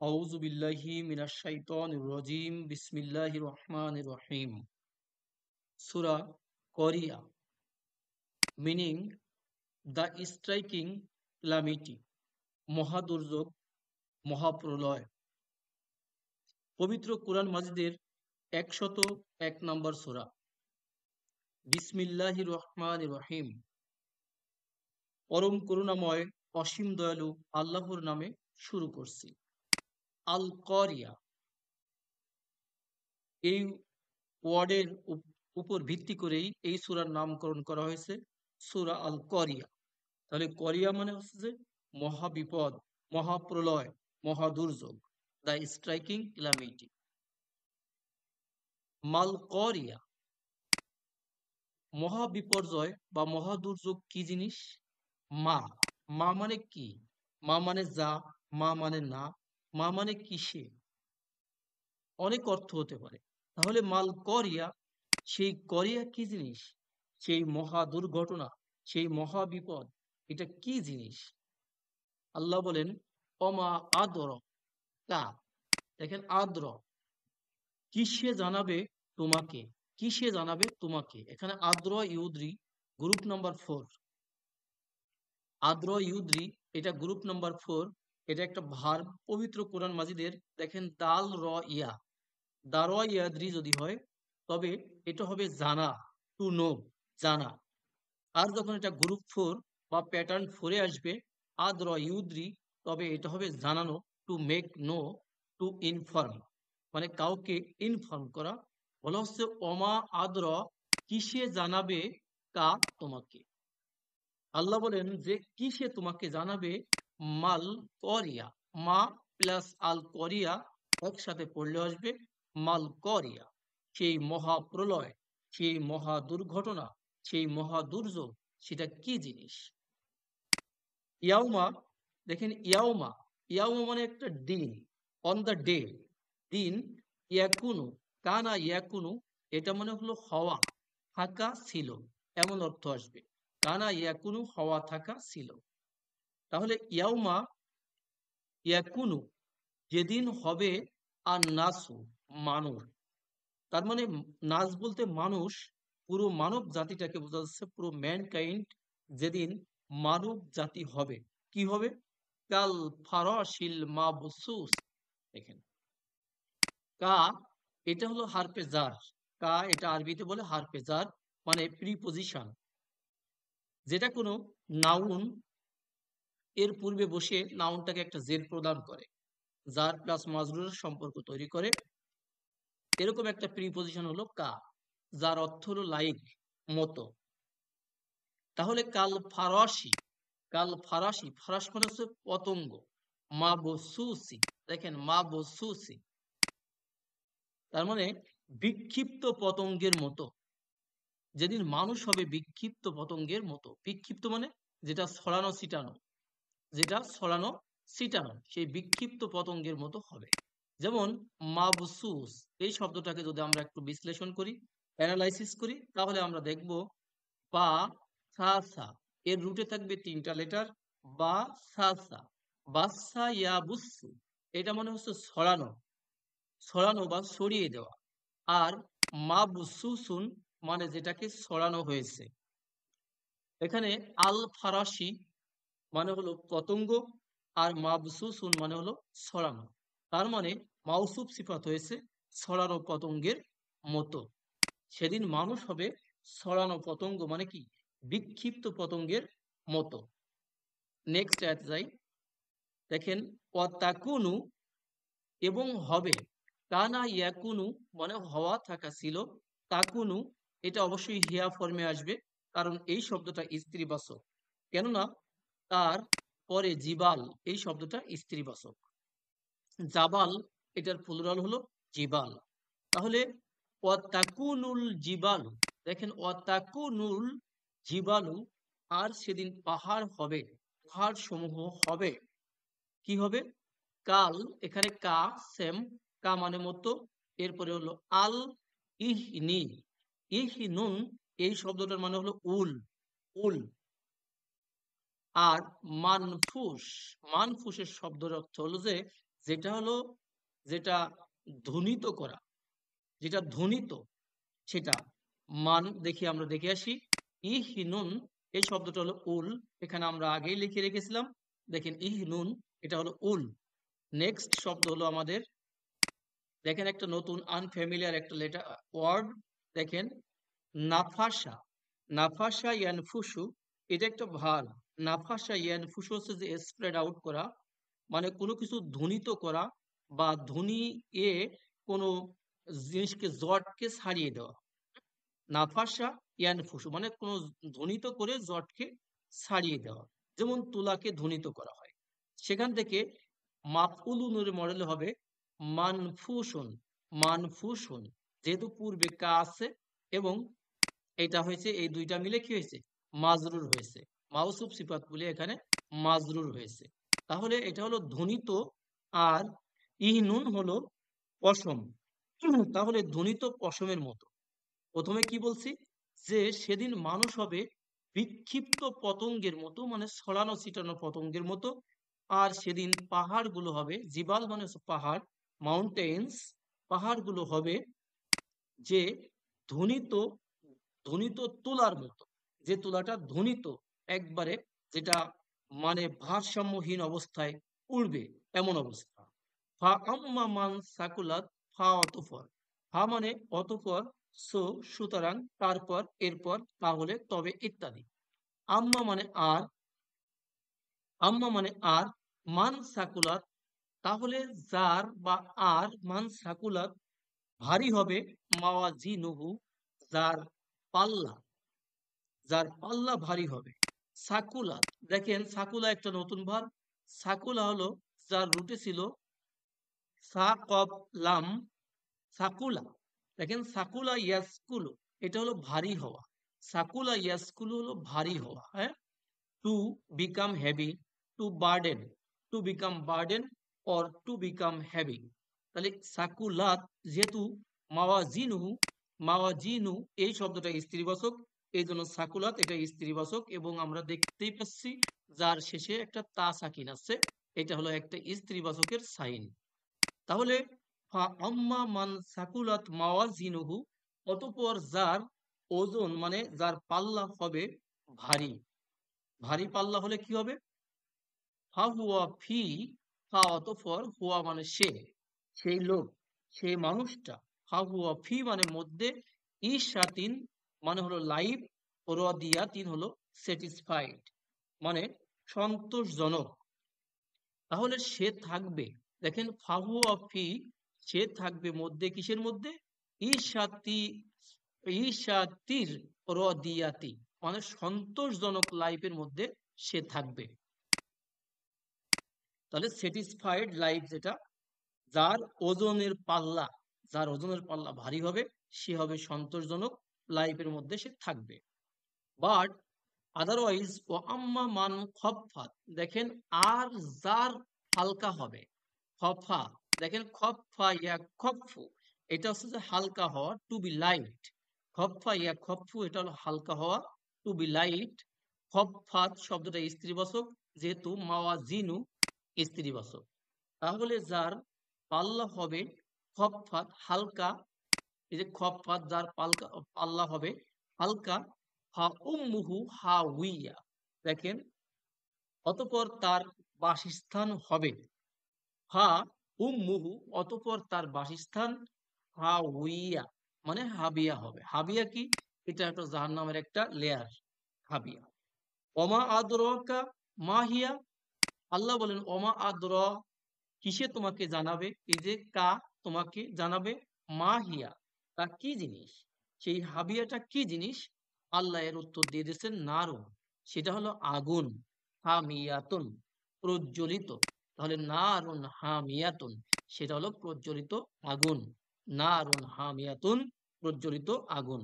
আউযু বিল্লাহি মিনাশ শাইতানির রাজিম বিসমিল্লাহির রহমানির রহিম। সূরা করিয়া, মিনিং দ্য স্ট্রাইকিং ক্যালামিটি, মহাদুর্যোগ, মহাপ্রলয়। পবিত্র কোরআন মাজিদের ১০১ নম্বর সূরা। বিসমিল্লাহির রহমানির রহিম। পরম করুণাময় অসীম দয়ালু আল্লাহর নামে শুরু করছি। আল করিয়া, এই ওয়ার্ডের উপর ভিত্তি করেই এই সূরার নামকরণ করা হয়েছে সূরা আল করিয়া। তাহলে করিয়া মানে হচ্ছে যে মহাবিপদ, মহাপ্রলয়, মহাদুর্যোগ, দ্য স্ট্রাইকিং ক্যালামিটি। মাল করিয়া, মহাবিপর্যয় বা মহাদুর্যোগ কি জিনিস? মা, মা মানে কি? মা মানে যা, মা মানে না, মা মানে কিসে, অনেক অর্থ হতে পারে। তাহলে মাল করিয়া, সেই করিয়া কি জিনিস? সেই মহা দুর্ঘটনা, সেই মহাবিপদ, এটা কি জিনিস? আল্লাহ বলেন অমা আদর কা, দেখেন আদ্র, কিসে জানাবে তোমাকে, কিসে জানাবে তোমাকে। এখানে আদ্র ইউদ্রি, গ্রুপ নাম্বার 4। আদ্র ইউদ্রি, এটা গ্রুপ নাম্বার 4। এটা একটা ভার্ব পবিত্র কোরআন মাজিদের। দেখেন দাল র ইয়া, দার ইয়াদ্রি যদি হয় তবে এটা হবে জানা, টু নো, জানা। আর যখন এটা গ্রুপ 4 বা প্যাটার্ন 4-এ আসবে আদ্র ইউদ্রি, তবে এটা হবে জানানো, to make know, to inform, মানে কাউকে ইনফর্ম করা। বলা হচ্ছে অমা আদ্র, কিসে জানাবে কা তোমাকে। আল্লাহ বলেন যে কিসে তোমাকে জানাবে। মাল করিয়া, মা প্লাস আল করিয়া একসাথে পড়লে আসবে মাল করিয়া, সেই মহা প্রলয়, সেই মহা দুর্ঘটনা, সেই মহা দুর্যোগ, সেটা কি জিনিস? ইয়াউমা, দেখেন ইয়াউমা, ইয়াউমা মানে একটা দিন, অন দ্য ডে, দিন। ইয়াকুনু, কানা ইয়াকুনু, এটা মানে হলো হওয়া, থাকা, ছিল, এমন অর্থ আসবে। কানা ইয়াকুনু, হওয়া থাকা ছিল। তাহলে ইয়াউমা ইয়াকুনু, যেদিন হবে, আর নাসু, মানুষ। তার মানে নাস বলতে মানুষ, পুরো মানব জাতিটাকে বোঝা যাচ্ছে, পুরো ম্যানকাইন্ড যেদিন মানব জাতি হবে। কি হবে? কাল ফারাশিল মাবসুস। দেখেন কা, এটা হলো হারফে জার। কা, এটা আরবিতে বলে হারফে জার, মানে প্রিপজিশন, যেটা কোনো নাউন এর পূর্বে বসে নাউনটাকে একটা জের প্রদান করে, জার প্লাস মাজরুরের সম্পর্ক তৈরি করে। এরকম একটা প্রিপজিশন হলো কা, যার অর্থ হলো লাইক, মতো। তাহলে কাল ফারাসি, কাল ফারাসি, ফারাস মানে হচ্ছে পতঙ্গ। মা বসুসি, দেখেন মা বসুসি, তার মানে বিক্ষিপ্ত পতঙ্গের মতো। যেদিন মানুষ হবে বিক্ষিপ্ত পতঙ্গের মতো। বিক্ষিপ্ত মানে যেটা ছড়ানো ছিটানো, যেটা ছড়ানো ছিটানো, সেই বিক্ষিপ্ত পতঙ্গের মতো হবে। যেমন মাবসুস, এই শব্দটাকে যদি আমরা একটু বিশ্লেষণ করি, অ্যানালাইসিস করি, তাহলে আমরা দেখব বা সা সা, এর রুটে থাকবে 3টা লেটার, বা সা সা, বাসা ইয়া বুসু, এটা মানে হচ্ছে ছড়ানো, ছড়ানো বা ছড়িয়ে দেওয়া। আর মাবসুসুন মানে যেটাকে ছড়ানো হয়েছে। এখানে আল ফারাসি মানে হলো পতঙ্গ, আর মাবসুসুন মানে হলো ছড়ানো। তার মানে মাউসুফ সিফাত হয়েছে ছড়ানো পতঙ্গের মতো। সেদিন মানুষ হবে ছড়ানো পতঙ্গ, মানে কি? বিক্ষিপ্ত পতঙ্গের মতো। নেক্সট আয়াত যাই, দেখেন অতাকুনু, এবং হবে। কানা ইয়াকুনু মানে হওয়া থাকা ছিল, তাকুনু এটা অবশ্যই হিয়া ফর্মে আসবে, কারণ এই শব্দটা স্ত্রীবাচক। কেননা তার পরে জিবাল, এই শব্দটা স্ত্রীবাচক। জাবাল, এটার প্লুরাল হলো জিবাল। তাহলে অতাকুনুল জিবালু, দেখেন অতাকুনুল জিবালু, আর সেদিন পাহাড় হবে, পাহাড় সমূহ হবে। কি হবে? কাল, এখানে কা সেম, কা মানে মতো, এরপরে হলো আল ইহনি, ইহনুন, এই শব্দটার মানে হলো উল, উল। আর মানফুস, মানফুসের শব্দের অর্থ হলো যে যেটা হলো যেটা ধ্বনিত করা, যেটা ধ্বনিত সেটা। মান দেখি, আমরা দেখে আসি। ইহনুন, এই শব্দটা হলো উল, এখানে আমরা আগেই লিখে রেখেছিলাম। দেখেন ইহনুন, এটা হলো উল। নেক্সট শব্দ হলো আমাদের, দেখেন একটা নতুন আনফ্যামিলিয়ার একটা লেটার ওয়ার্ড, দেখেন নাফাসা। নাফাসা ইয়ানফুসু, এটা একটা ভার্ব। নাফাসা ইয়ানফুসু হচ্ছে যে স্প্রেড আউট করা, মানে কোনো কিছু ধ্বনিত করা বা ধ্বনি এ কোনো জিনিসকে জটকে ছাড়িয়ে দেওয়া। নাফাসা ইয়ানফুসু মানে কোনো ধ্বনিত করে জটকে ছাড়িয়ে দেওয়া, যেমন তুলাকে ধ্বনিত করা হয়। সেখান থেকে মাফউলুনের মডেল হবে মানফুসুন। মানফুসুন, যেহেতু পূর্বে কা আছে এবং এটা হয়েছে, এই দুইটা মিলে কি হয়েছে, মাজরুর হয়েছে। মাউসুফ সিফাত বলে এখানে মাজরুর হয়েছে। তাহলে এটা হলো ধ্বনিত, আর ইহনুন হলো পশম। তাহলে ধ্বনিত পশমের মতো। প্রথমে কি বলছি, যে সেদিন মানুষ হবে বিক্ষিপ্ত পতঙ্গের মতো, মানে ছড়ানো ছিটানো পতঙ্গের মতো। আর সেদিন পাহাড়গুলো হবে, জিবাল মানে হচ্ছে পাহাড়, মাউন্টেন্স, পাহাড়গুলো হবে যে ধ্বনিত, ধ্বনিত তুলার মতো, যে তুলাটা ধ্বনিত একবারে, যেটা মানে ভারসাম্যহীন অবস্থায় উড়বে, এমন অবস্থা। ফা আম্মা মান সাকুলাত, ফা অতঃপর, ফা মানে অতঃপর, সো সুতরাং, তারপর, এরপর, তাহলে, তবে ইত্যাদি। আম্মা মানে আর, আম্মা মানে আর, মান সাকুলাত তাহলে যার বা আর, মান সাকুলাত ভারী হবে, মাওয়াজিনুহু যার পাল্লা, যার পাল্লা ভারী হবে। সাকুলাত, দেখেন সাকুলা একটা নতুন ভার্ব। সাকুলা হলো যার রুটে ছিল সা কব লাম, সাকুলা। দেখেন সাকুলা ইয়াসকুলু, এটা হলো ভারী হওয়া। সাকুলা ইয়াসকুলু হলো ভারী হওয়া, হ্যাঁ। To become heavy, to burden, to become burden or to become heavy. তাহলে সাকুলাত, যেহেতু মাওয়াজিনু, মাওয়াজিনু এই শব্দটা স্ত্রীবাচক, এই জন্য সাকুলাত এটা স্ত্রীবাচক। এবং আমরা দেখতেই পাচ্ছি যার শেষে একটা তা সাকিন আছে, এটা হলো একটা স্ত্রীবাচকের সাইন। তাহলে ফা আম্মা মান সাকুলাত মাওয়াজিনুহু, অতঃপর যার ওজন মানে যার পাল্লা হবে ভারী। ভারী পাল্লা হলে কি হবে, ফা হুয়া ফি, ফা অতঃপর, হুয়া মানে সে, সেই লোক, সেই মানুষটা। ফা হুয়া ফি মানে মধ্যে, ঈশাতিন মানে হলো লাইফ, রদিয়াতিন হলো স্যাটিসফাইড, মানে সন্তোষজনক। তাহলে সে থাকবে, দেখেন ফাহু ফি, সে থাকবে মধ্যে, কিসের মধ্যে, ঈশাতি, ঈশাতির রদিয়াতি, মানে সন্তোষজনক লাইফের মধ্যে সে থাকবে। তাহলে স্যাটিসফাইড লাইফ যেটা, যার ওজনের পাল্লা, যার ওজনের পাল্লা ভারী হবে, সে হবে সন্তোষজনক লাইফের মধ্যে সে থাকবে। বাট আদারওয়াইজ, ও আম্মা মান খফফাত, দেখেন আর যার হালকা হবে, খফা, দেখেন খফা ইয়া খফু, এটা হচ্ছে যে হালকা হওয়া, টু বি লাইট। খফা ইয়া খফু, এটা হলো হালকা হওয়া, টু বি লাইট। খফাত শব্দটা স্ত্রীবাচক, যেহেতু মাওয়াজিনু স্ত্রীবাচক। তাহলে যার পাল্লা হবে খফফাত হালকা, এই যে খফফাত যার পাল্কা পাল্লা হবে হালকা, হা উম্মুহু হাউইয়া, দেখেন অতঃপর তার বাসস্থান হবে, হা উম্মুহু অতঃপর তার বাসস্থান, হাউইয়া মানে হাবিয়া হবে। হাবিয়া কি, এটা একটা জাহান্নামের একটা লেয়ার, হাবিয়া। ওমা আদরাকা মা হিয়া, আল্লাহ বলেন ওমা আদর, কিসে তোমাকে জানাবে, এই যে কা তোমাকে জানাবে, মা হিয়া তা কি জিনিস, সেই হাবিয়াটা কি জিনিস। আল্লাহ এর উত্তর দিয়ে দিয়েছেন নারুন, সেটা হলো আগুন, হামিয়াতুন প্রজ্বলিত। তাহলে নারুন হামিয়াতুন, সেটা হলো প্রজ্বলিত আগুন, নারুন হামিয়াতুন প্রজ্বলিত আগুন।